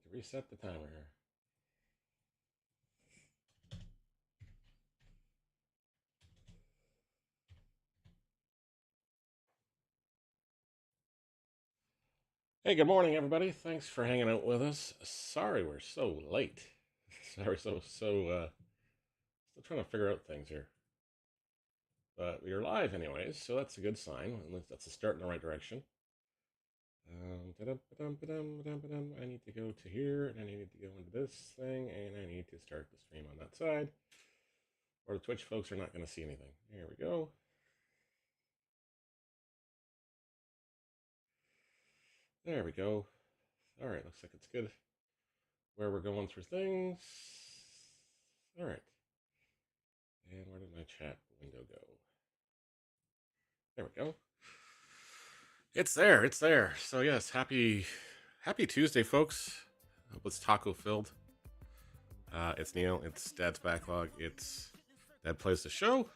to reset the timer here. Hey, good morning, everybody. Thanks for hanging out with us. Sorry we're so late. Sorry, still trying to figure out things here. But we are live anyways, so that's a good sign. At least that's a start in the right direction. I need to go to here, and I need to go into this thing, and I need to start the stream on that side, or the Twitch folks are not going to see anything. Here we go. There we go. All right, looks like it's good. Where we're going through things. All right. And where did my chat window go? There we go. It's there. It's there. So yes, happy Tuesday, folks. Hope it's taco filled. It's Neil. It's Dad's Backlog. It's Dad Plays the Show.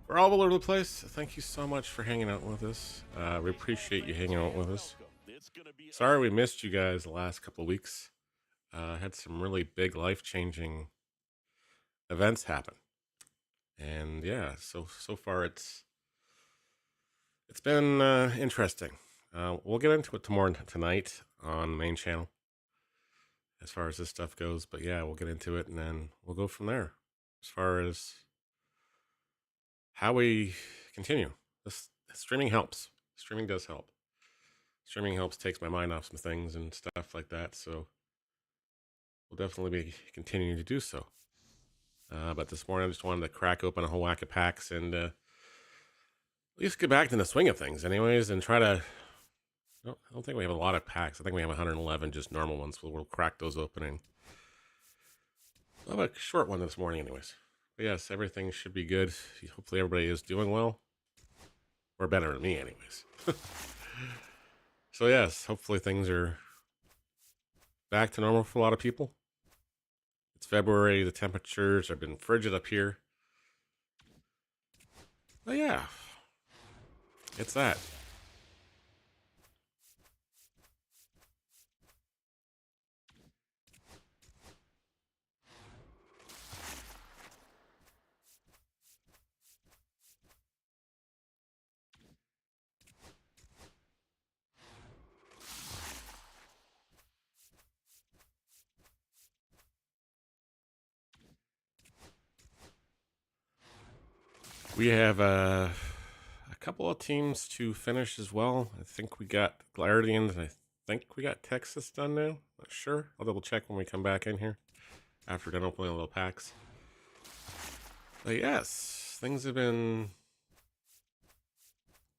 We're all over the place. Thank you so much for hanging out with us. We appreciate you hanging out with us. Sorry we missed you guys the last couple of weeks. Had some really big life-changing events happen. And yeah, so far it's been interesting. We'll get into it tomorrow tonight on the main channel as far as this stuff goes. But yeah, we'll get into it and then we'll go from there as far as how we continue. This streaming helps. Streaming does help. Streaming helps, takes my mind off some things and stuff like that. So we'll definitely be continuing to do so. But this morning I just wanted to crack open a whole whack of packs and at least get back to the swing of things anyways and try to... No, I don't think we have a lot of packs. I think we have 111 just normal ones. So we'll crack those opening. We'll have a short one this morning anyways. But yes, everything should be good. Hopefully everybody is doing well. Or better than me anyways. So yes, hopefully things are back to normal for a lot of people. It's February. The temperatures have been frigid up here. But yeah, it's that. We have a couple of teams to finish as well. I think we got Guardians, and I think we got Texas done now. Not sure. I'll double check when we come back in here after done opening little packs. But yes, things have been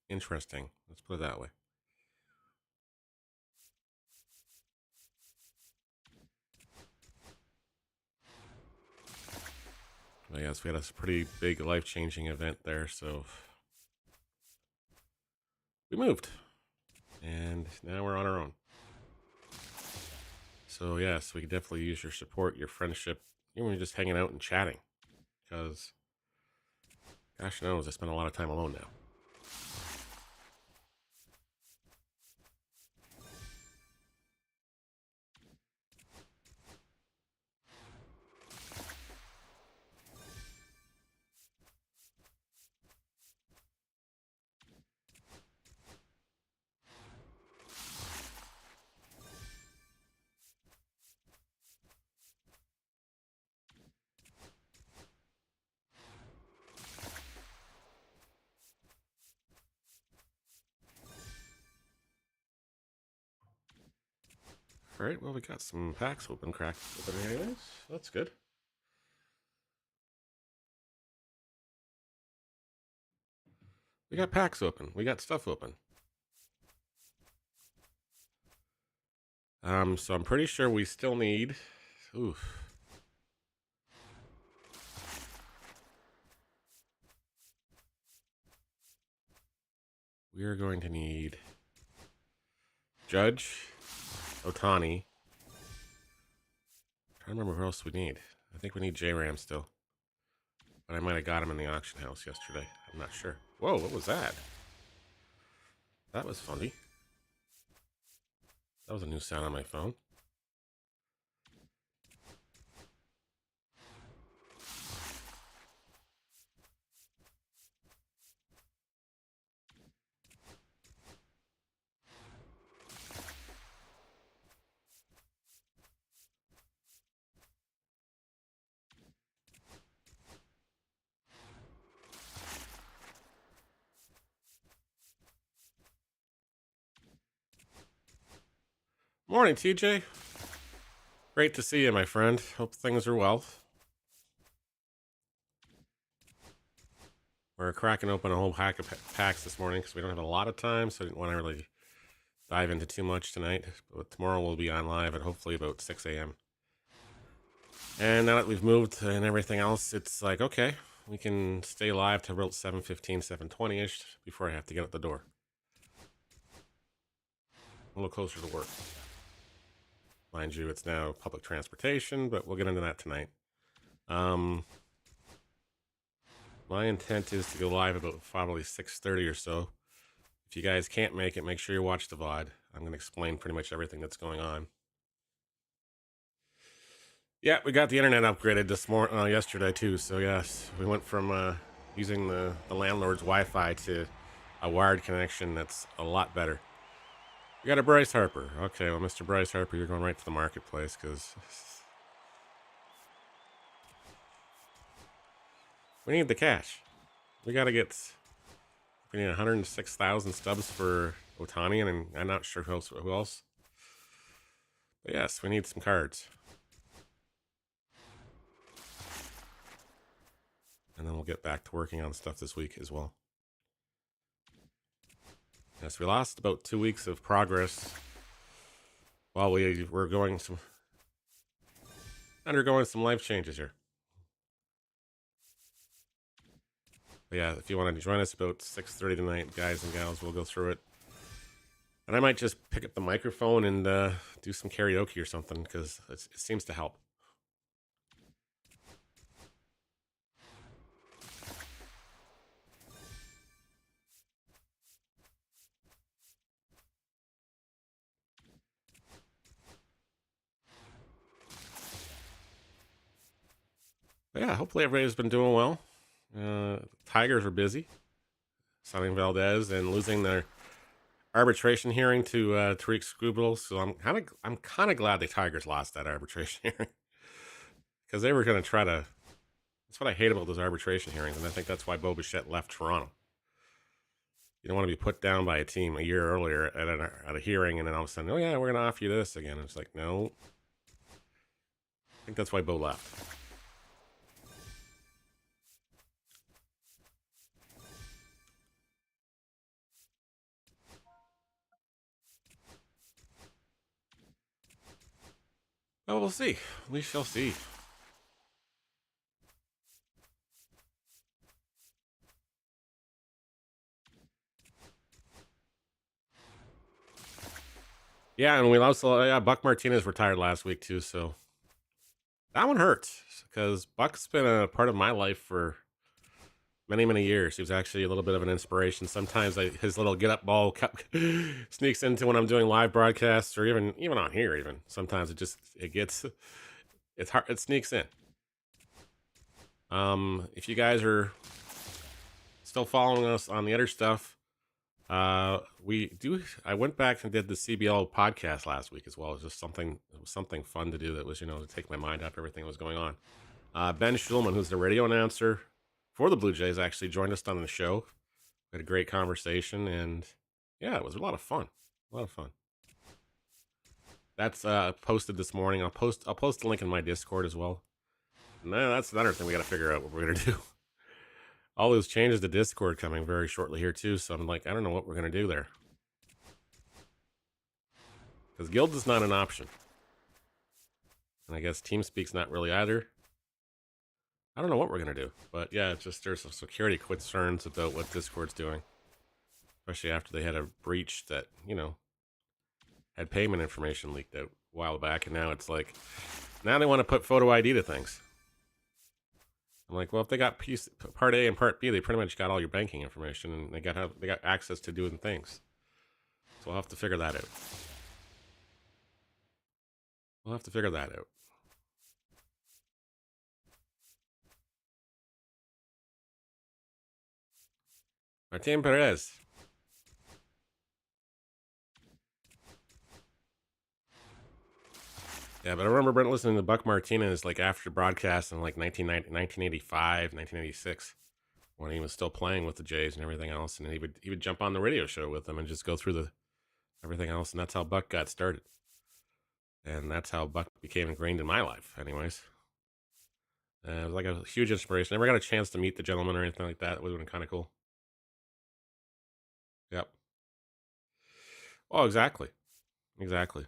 interesting. Let's put it that way. But yes, we had a pretty big life-changing event there, so we moved. And now we're on our own. So yes, we could definitely use your support, your friendship, even just hanging out and chatting. Because, gosh knows, I spend a lot of time alone now. All right, well, we got some packs cracked open anyways. That's good. We got packs open. We got stuff open. So I'm pretty sure we still need... Oof. We are going to need Judge, Otani. I'm trying to remember who else we need. I think we need J-Ram still. But I might have got him in the auction house yesterday. I'm not sure. Whoa, what was that? That was funny. That was a new sound on my phone. Morning, TJ. Great to see you, my friend. Hope things are well. We're cracking open a whole pack of packs this morning because we don't have a lot of time, so I didn't want to really dive into too much tonight. But tomorrow we'll be on live at hopefully about 6 a.m. And now that we've moved and everything else, it's like, okay, we can stay live to about 7:15, 7:20-ish before I have to get out the door. A little closer to work. Mind you, it's now public transportation, but we'll get into that tonight. My intent is to go live about probably 6:30 or so. If you guys can't make it, make sure you watch the VOD. I'm going to explain pretty much everything that's going on. Yeah, we got the internet upgraded yesterday too. So yes, we went from using the landlord's Wi-Fi to a wired connection that's a lot better. We got a Bryce Harper. Okay, well, Mr. Bryce Harper, you're going right to the marketplace because we need the cash. We got to get. We need 106,000 stubs for Ohtani, and I'm not sure who else. But yes, we need some cards. And then we'll get back to working on stuff this week as well. Yes, we lost about 2 weeks of progress while we were undergoing some life changes here. But yeah, if you want to join us about 6:30 tonight, guys and gals, we'll go through it. And I might just pick up the microphone and do some karaoke or something because it seems to help. But yeah, hopefully everybody's been doing well. Tigers are busy signing Valdez and losing their arbitration hearing to Tariq Skubal. So I'm kind of glad the Tigers lost that arbitration hearing because they were going to try to. That's what I hate about those arbitration hearings, and I think that's why Bo Bichette left Toronto. You don't want to be put down by a team a year earlier at a hearing, and then all of a sudden, oh yeah, we're going to offer you this again. It's like, no. I think that's why Bo left. Oh, we'll see. We shall see. Yeah, and we also Buck Martinez retired last week too, so that one hurts because Buck's been a part of my life for many, many years. He was actually a little bit of an inspiration. Sometimes his little get up ball sneaks into when I'm doing live broadcasts or even on here. Even sometimes it's hard. It sneaks in. If you guys are still following us on the other stuff, I went back and did the CBL podcast last week as well. It was something fun to do that was, to take my mind off everything that was going on. Ben Schulman, who's the radio announcer for the Blue Jays, actually joined us on the show. We had a great conversation, and yeah, it was a lot of fun. That's posted this morning. I'll post the link in my Discord as well. No, that's another thing we got to figure out what we're gonna do. All those changes to Discord coming very shortly here too, so I'm like, I don't know what we're gonna do there. Because Guild is not an option. And I guess TeamSpeak's not really either. I don't know what we're gonna do. But yeah, it's just there's some security concerns about what Discord's doing. Especially after they had a breach that, had payment information leaked out a while back, and now it's like now they want to put photo ID to things. I'm like, well, if they got part A and part B, they pretty much got all your banking information, and they got access to doing things. So we'll have to figure that out. Martin Perez. Yeah, but I remember Brent listening to Buck Martinez like after broadcast in like 1985, 1986, when he was still playing with the Jays and everything else, and he would jump on the radio show with them and just go through everything else, and that's how Buck got started. And that's how Buck became ingrained in my life, anyways. It was like a huge inspiration. Never got a chance to meet the gentleman or anything like that. It would have been kind of cool. Yep. Oh, exactly. Exactly.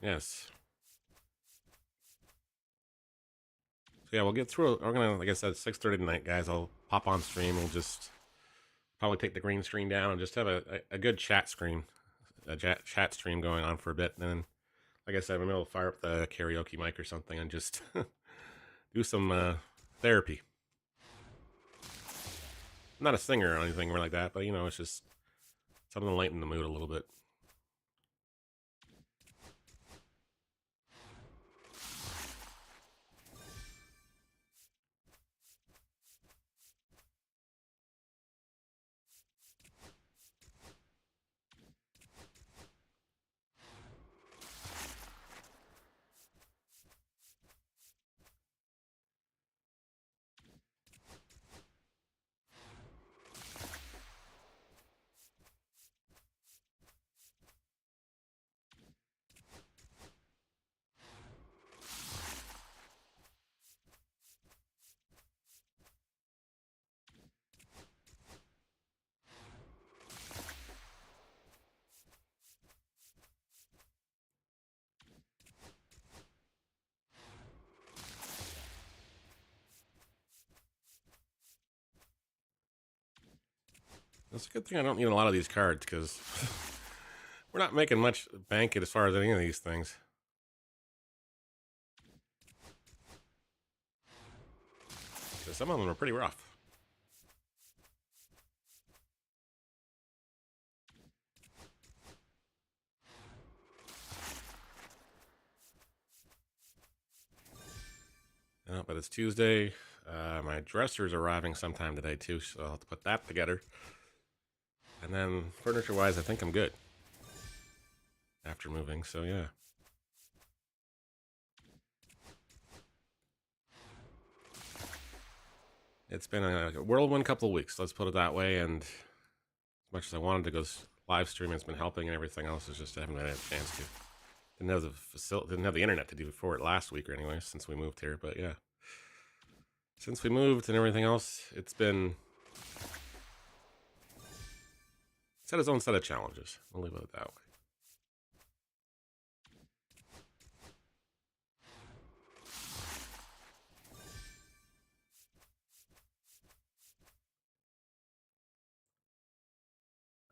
Yes. So yeah, we'll get through. We're gonna, like I said, 6:30 tonight, guys. I'll pop on stream. We'll just probably take the green screen down and just have a good chat screen, chat stream going on for a bit. And then, like I said, maybe I'll fire up the karaoke mic or something and just do some therapy. I'm not a singer or anything like that, but it's just something to lighten the mood a little bit. It's a good thing I don't need a lot of these cards because we're not making much bank as far as any of these things. Some of them are pretty rough. But it's Tuesday. My dresser's arriving sometime today too, so I'll have to put that together. And then furniture-wise, I think I'm good after moving. So yeah. It's been a whirlwind couple of weeks, let's put it that way. And as much as I wanted to go live stream, it's been helping, and everything else is just I haven't had a chance to. Didn't have the facility, didn't have the internet to do it for it last week or anyway since we moved here. But yeah, since we moved and everything else, it's been its own set of challenges. I'll leave it that way.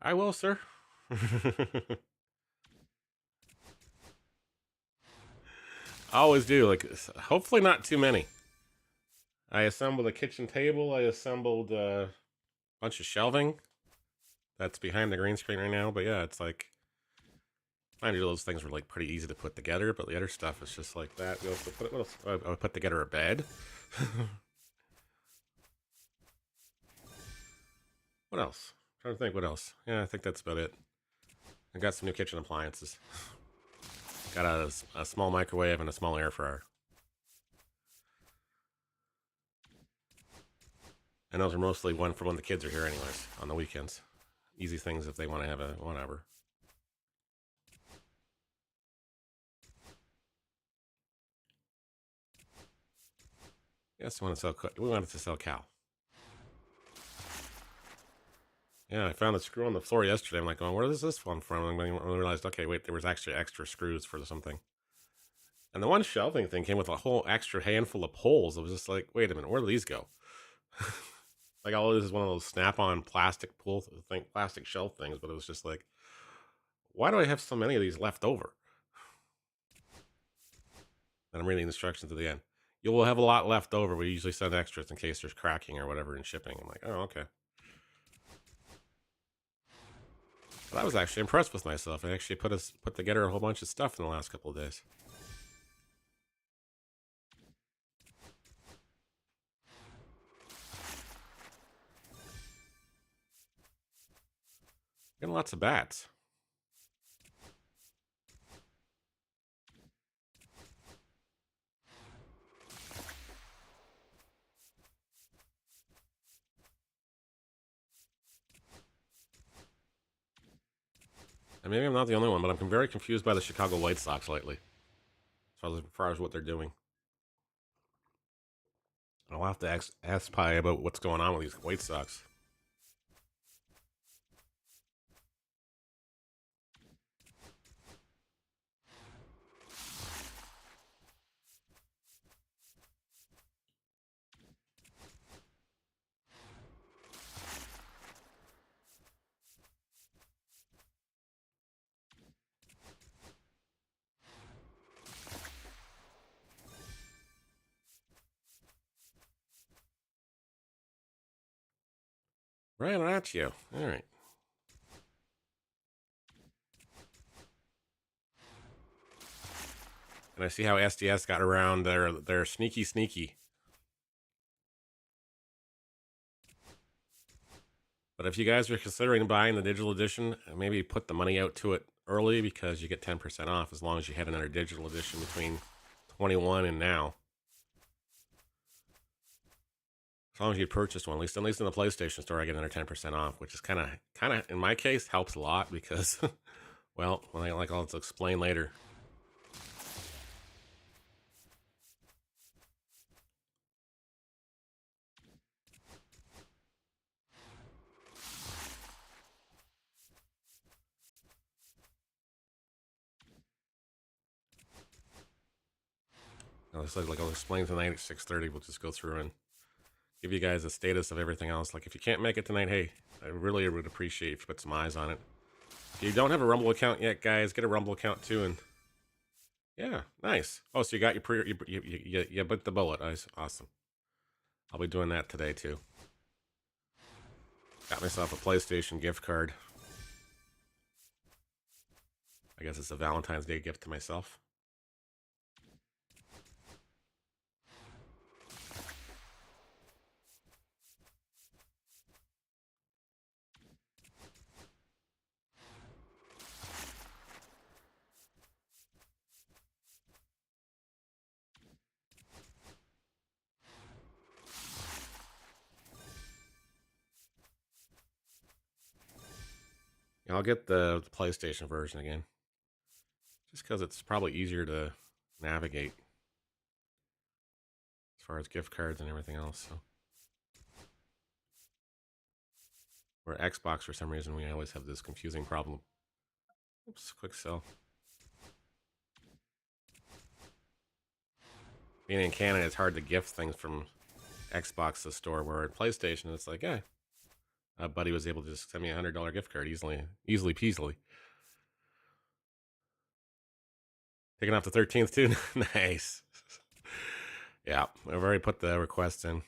I will, sir. I always do. Like, hopefully not too many. I assembled a kitchen table. I assembled a bunch of shelving that's behind the green screen right now. But yeah, it's like, mind you, those things were like pretty easy to put together. But the other stuff is just like that. We also I put together a bed. What else? I'm trying to think what else. Yeah, I think that's about it. I got some new kitchen appliances. Got a small microwave and a small air fryer. And those are mostly one for when the kids are here, anyways, on the weekends. Easy things if they want to have a whatever. Yes, we wanted to sell Cal. Yeah, I found a screw on the floor yesterday. I'm like, oh, where is this one from? And I realized, okay, wait, there was actually extra screws for something. And the one shelving thing came with a whole extra handful of poles. It was just like, wait a minute, where do these go? Like, all this is one of those snap-on plastic shelf things, but it was just like, why do I have so many of these left over? And I'm reading instructions at the end. You will have a lot left over. We usually send extras in case there's cracking or whatever in shipping. I'm like, oh, okay. But I was actually impressed with myself. I actually put together a whole bunch of stuff in the last couple of days. Getting lots of bats. And maybe I'm not the only one, but I'm very confused by the Chicago White Sox lately, as far as what they're doing. I'll have to ask Pi about what's going on with these White Sox. Right at you. All right. And I see how SDS got around their sneaky. But if you guys are considering buying the digital edition, maybe put the money out to it early because you get 10% off as long as you had another digital edition between 21 and now. As long as you purchased one, at least in the PlayStation Store, I get another 10% off, which is kind of in my case helps a lot because, well, I'll explain later. I'll explain tonight at 6:30. We'll just go through and give you guys a status of everything else. Like if you can't make it tonight, hey, I really would appreciate if you put some eyes on it. If you don't have a Rumble account yet, guys, get a Rumble account too. And yeah, nice. Oh, so you got your you bit the bullet. Nice, awesome. I'll be doing that today too. Got myself a PlayStation gift card. I guess it's a Valentine's Day gift to myself. I'll get the PlayStation version again, just because it's probably easier to navigate as far as gift cards and everything else. So, where Xbox, for some reason, we always have this confusing problem. Oops, quick sell. Being in Canada, it's hard to gift things from Xbox to store. Where at PlayStation, it's like, yeah, a buddy was able to just send me a $100 gift card easily peasily. Taking off the 13th too. Nice. Yeah, I've already put the request in.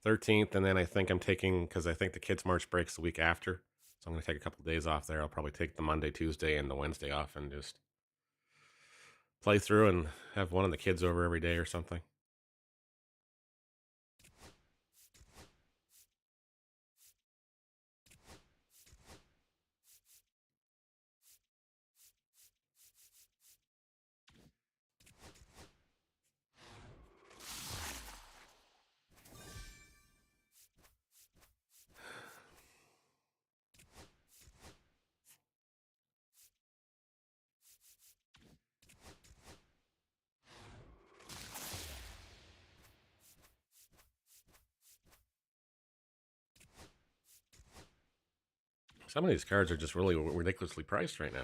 13th, and then I think I'm taking, because I think the kids' March breaks the week after, so I'm going to take a couple of days off there. I'll probably take the Monday, Tuesday, and the Wednesday off and just play through and have one of the kids over every day or something. Some of these cards are just really ridiculously priced right now.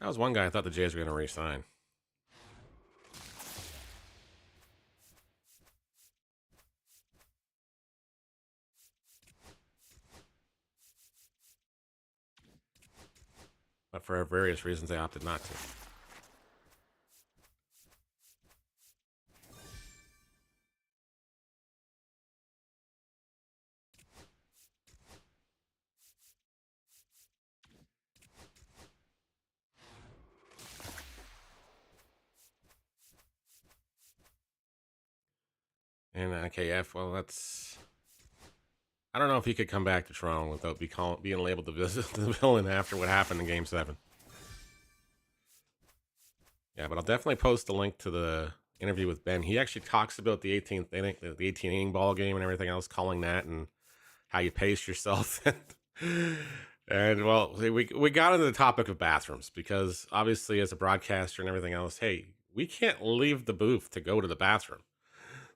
That was one guy I thought the Jays were going to re-sign. But for various reasons, they opted not to. And IKF, well, that's... I don't know if he could come back to Toronto without being labeled the villain after what happened in Game 7. Yeah, but I'll definitely post the link to the interview with Ben. He actually talks about the 18th inning, the 18 inning ball game and everything else, calling that and how you pace yourself. And well, we got into the topic of bathrooms because obviously as a broadcaster and everything else, hey, we can't leave the booth to go to the bathroom.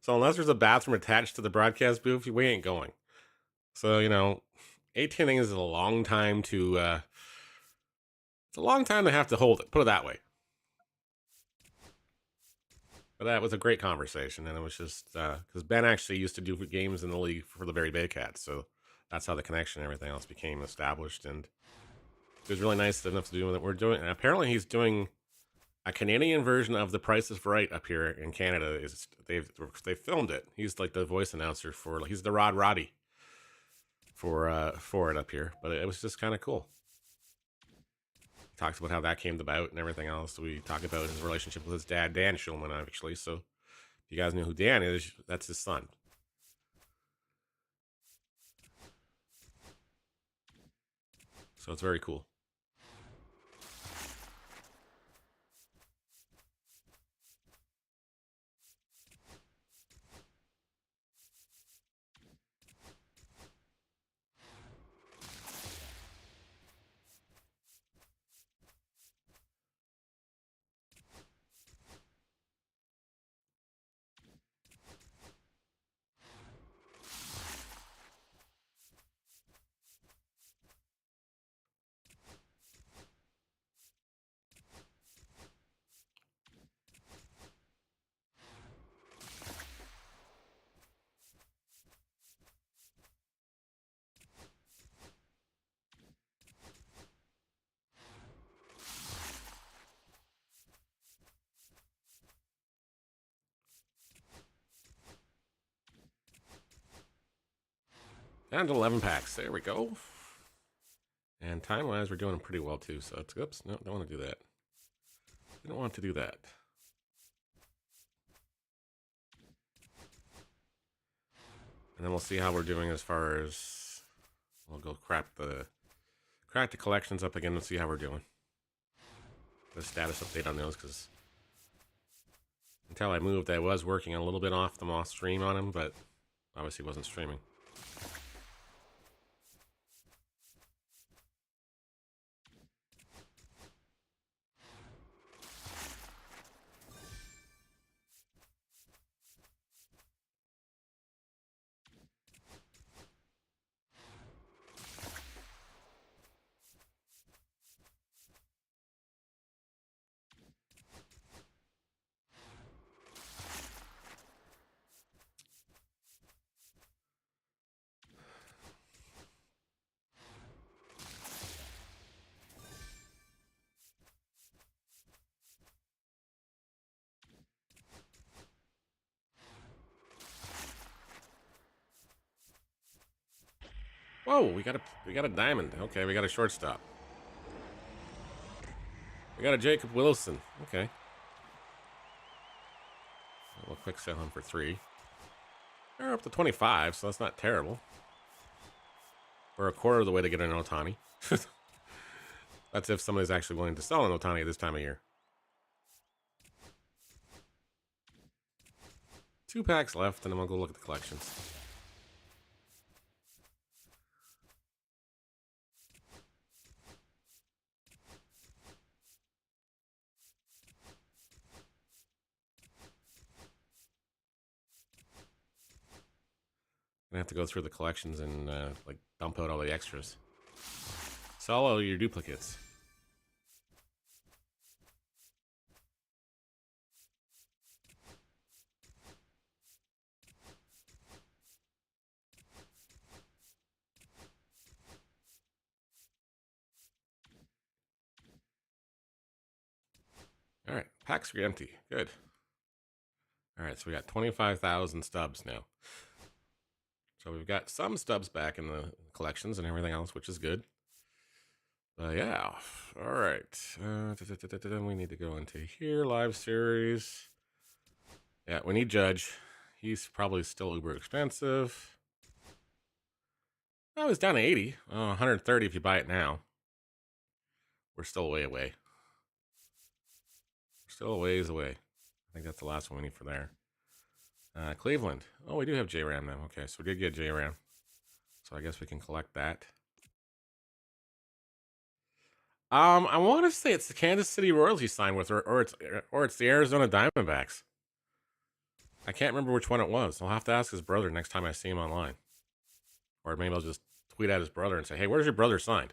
So unless there's a bathroom attached to the broadcast booth, we ain't going. So, 18 innings is a long time to it's a long time to have to hold it, put it that way. But that was a great conversation, and it was just because Ben actually used to do games in the league for the Barrie Baycats, so that's how the connection and everything else became established. And it was really nice enough to do what we're doing. And apparently, he's doing a Canadian version of The Price is Right up here in Canada. They filmed it. He's like the voice announcer for. He's the Rod Roddy for it up here. But it was just kind of cool. Talks about how that came about and everything else. We talk about his relationship with his dad, Dan Schulman, actually. So if you guys know who Dan is, that's his son. So it's very cool. Down to 11 packs. There we go. And time-wise, we're doing pretty well, too. So it's, oops, no, don't want to do that. Didn't want to do that. And then we'll see how we're doing as far as... We'll go crack the collections up again and see how we're doing. The status update on those, because... Until I moved, I was working a little bit off the Moss stream on him, but obviously wasn't streaming. Whoa, we got a diamond. Okay, we got a shortstop. We got a Jacob Wilson. Okay. We'll quick sell him for 3. They're up to 25, so that's not terrible. We're a quarter of the way to get an Ohtani. That's if somebody's actually willing to sell an Ohtani at this time of year. 2 packs left, and then we'll go look at the collections. Gonna have to go through the collections and like dump out all the extras. Sell all your duplicates. All right, packs are empty. Good. All right, so we got 25,000 stubs now. So we've got some stubs back in the collections and everything else, which is good. Yeah, all right. We need to go into here, live series. Yeah, we need Judge. He's probably still uber expensive. Oh, it's down to 80. Oh, 130 if you buy it now. We're still way away. We're still a ways away. I think that's the last one we need for there. Cleveland. Oh, we do have JRAM now. Okay, so we did get JRAM. So I guess we can collect that. I want to say it's the Kansas City Royals he signed with, or it's the Arizona Diamondbacks. I can't remember which one it was. I'll have to ask his brother next time I see him online, or maybe I'll just tweet at his brother and say, "Hey, where's your brother signed?"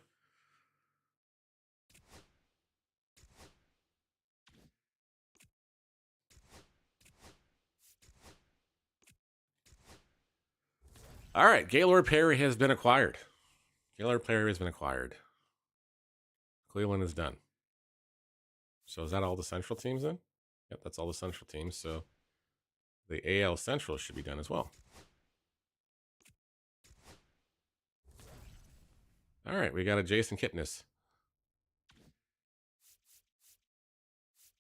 All right, Gaylord Perry has been acquired. Gaylord Perry has been acquired. Cleveland is done. So is that all the Central teams then? Yep, that's all the Central teams. So the AL Central should be done as well. All right, we got a Jason Kipnis.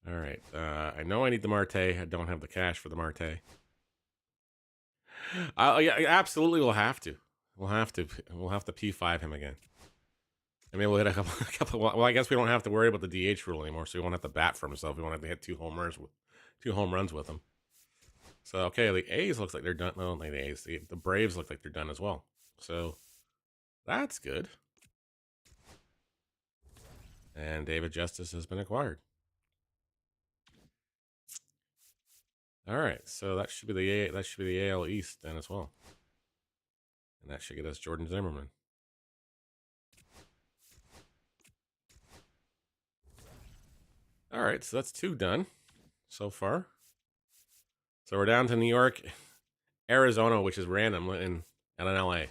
All right, I know I need the Marte. I don't have the cash for the Marte. Yeah, absolutely, we'll have to. We'll have to P5 him again. I mean, we'll hit a couple. Well, I guess we don't have to worry about the DH rule anymore, so he won't have to bat for himself. We won't have to hit two home runs with him. So okay, the A's looks like they're done. No, not the A's. The Braves look like they're done as well. So that's good. And David Justice has been acquired. All right, so that should be the AL East then as well, and that should get us Jordan Zimmermann. All right, so that's 2 done so far. So we're down to New York, Arizona, which is random, and then LA.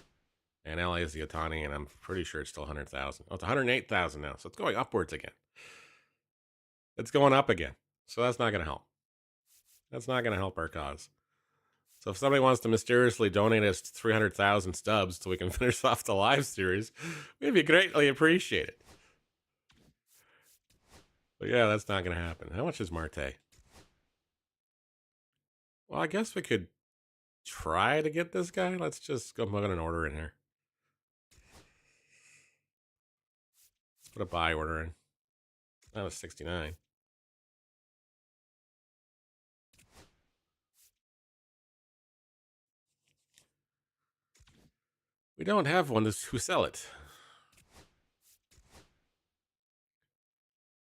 And LA is the Otani, and I'm pretty sure it's still 100,000. Oh, it's 108,000 now, so it's going upwards again. It's going up again, so that's not going to help. That's not going to help our cause. So if somebody wants to mysteriously donate us 300,000 stubs so we can finish off the live series, we'd be greatly appreciated. But yeah, that's not going to happen. How much is Marte? Well, I guess we could try to get this guy. Let's just go put an order in here. Let's put a buy order in. That was 69. We don't have one who sell it.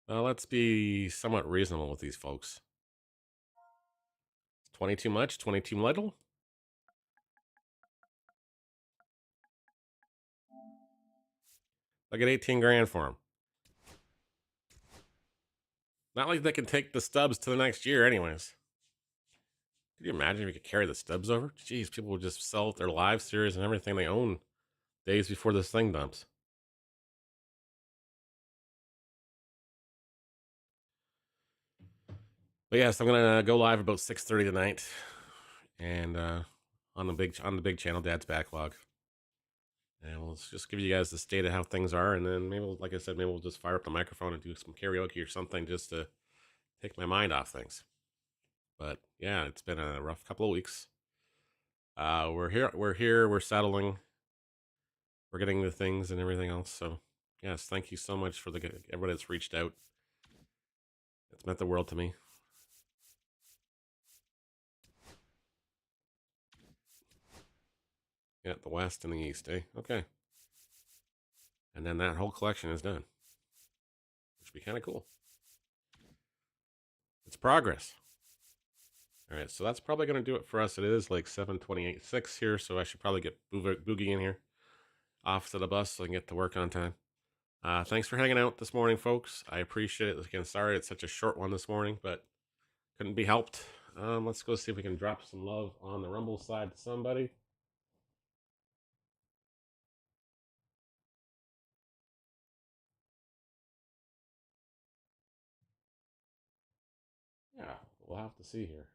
Well, let's be somewhat reasonable with these folks. 20 too much? 20 too little? I get 18 grand for him. Not like they can take the stubs to the next year, anyways. Could you imagine if we could carry the stubs over? Jeez, people would just sell their live series and everything they own days before this thing dumps. But yes, I'm gonna go live about 6:30 tonight, and on the big channel, Dad's Backlog, and we'll just give you guys the state of how things are, and then maybe, like I said, maybe we'll just fire up the microphone and do some karaoke or something just to take my mind off things. But yeah, it's been a rough couple of weeks. We're here, we're settling, we're getting the things and everything else. So yes, thank you so much for everybody that's reached out. It's meant the world to me. Yeah, the West and the East, eh? Okay. And then that whole collection is done, which would be kind of cool. It's progress. All right, so that's probably going to do it for us. It is like 7:28:6 here, so I should probably get Boogie in here off to the bus so I can get to work on time. Thanks for hanging out this morning, folks. I appreciate it. Again, sorry it's such a short one this morning, but couldn't be helped. Let's go see if we can drop some love on the Rumble side to somebody. Yeah, we'll have to see here.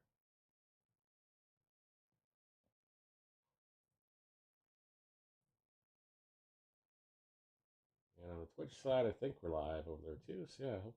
And on the Twitch side, I think we're live over there too. So yeah,